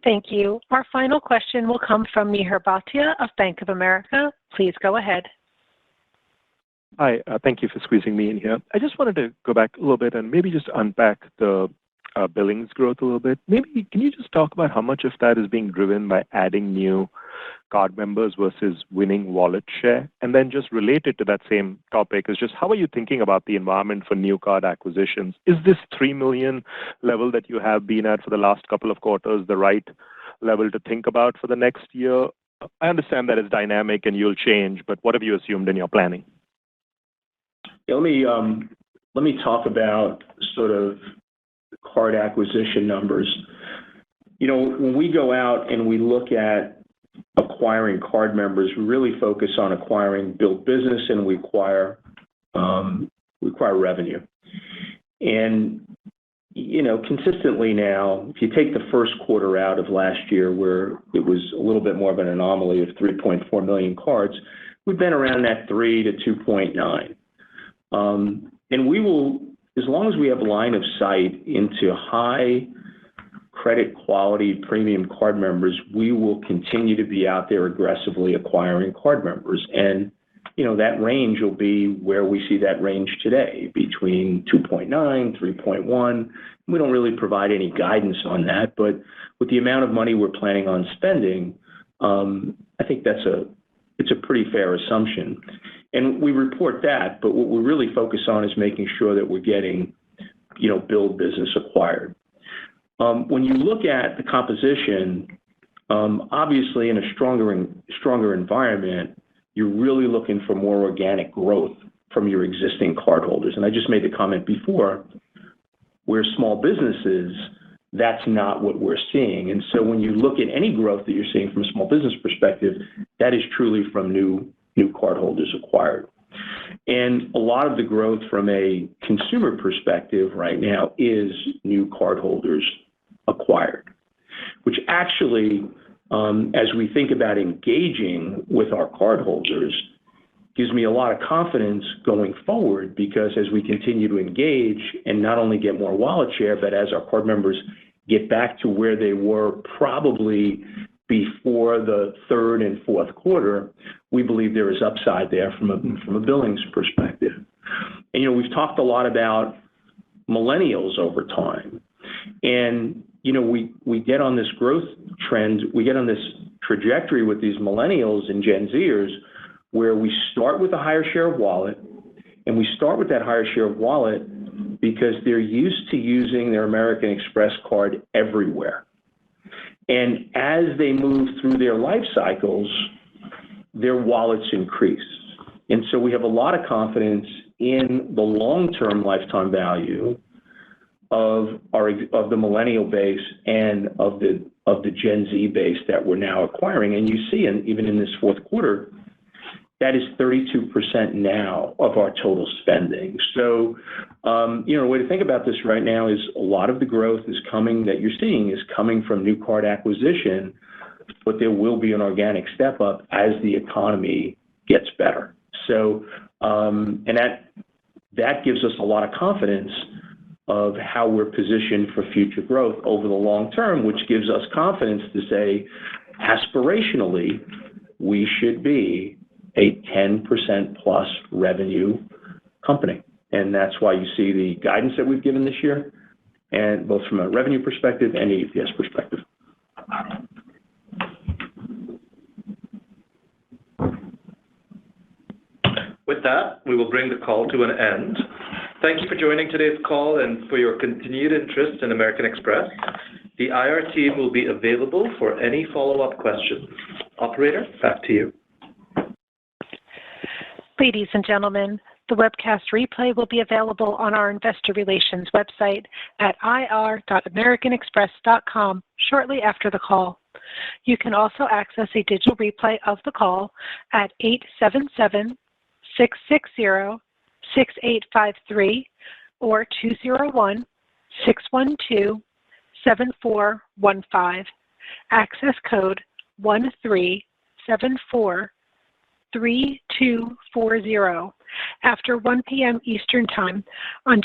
Speaker 1: Thank you. Our final question will come from Mihir Bhatia of Bank of America. Please go ahead.
Speaker 17: Hi, thank you for squeezing me in here. I just wanted to go back a little bit and maybe just unpack the billings growth a little bit. Maybe can you just talk about how much of that is being driven by adding new card members versus winning wallet share? And then just related to that same topic is just how are you thinking about the environment for new card acquisitions? Is this 3 million level that you have been at for the last couple of quarters the right level to think about for the next year? I understand that it's dynamic and you'll change, but what have you assumed in your planning?
Speaker 3: Yeah, let me talk about sort of card acquisition numbers. When we go out and we look at acquiring card members, we really focus on acquiring build business, and we acquire revenue. And consistently now, if you take the first quarter out of last year, where it was a little bit more of an anomaly of 3.4 million cards, we've been around that 3 to 2.9. And we will, as long as we have line of sight into high credit quality premium card members, we will continue to be out there aggressively acquiring card members. And, that range will be where we see that range today, between 2.9, 3.1. We don't really provide any guidance on that, but with the amount of money we're planning on spending, I think it's a pretty fair assumption. And we report that, but what we really focus on is making sure that we're getting, build business acquired. When you look at the composition, obviously in a stronger environment, you're really looking for more organic growth from your existing cardholders. And I just made the comment before, where small businesses, that's not what we're seeing. And so when you look at any growth that you're seeing from a small business perspective, that is truly from new cardholders acquired. And a lot of the growth from a consumer perspective right now is new cardholders acquired, which actually, as we think about engaging with our cardholders, gives me a lot of confidence going forward, because as we continue to engage and not only get more wallet share, but as our card members get back to where they were probably before the third and fourth quarter, we believe there is upside there from a billings perspective. And, we've talked a lot about millennials over time. And, we get on this growth trend, we get on this trajectory with these millennials and Gen Zers where we start with a higher share of wallet, and we start with that higher share of wallet because they're used to using their American Express card everywhere. And as they move through their life cycles, their wallets increase. And so we have a lot of confidence in the long-term lifetime value of the millennial base and of the Gen Z base that we're now acquiring. And you see, even in this fourth quarter, that is 32% now of our total spending. So, the way to think about this right now is a lot of the growth that you're seeing is coming from new card acquisition, but there will be an organic step up as the economy gets better. So, and that gives us a lot of confidence of how we're positioned for future growth over the long term, which gives us confidence to say, aspirationally, we should be a 10% plus revenue company. And that's why you see the guidance that we've given this year, and both from a revenue perspective and an EPS perspective.
Speaker 2: With that, we will bring the call to an end. Thank you for joining today's call and for your continued interest in American Express. The IR team will be available for any follow-up questions. Operator, back to you.
Speaker 1: Ladies and gentlemen, the webcast replay will be available on our investor relations website at ir.americanexpress.com shortly after the call. You can also access a digital replay of the call at 877-660-6853 or 201-612-7415. Access code 13743240 after 1 p.m. Eastern Time on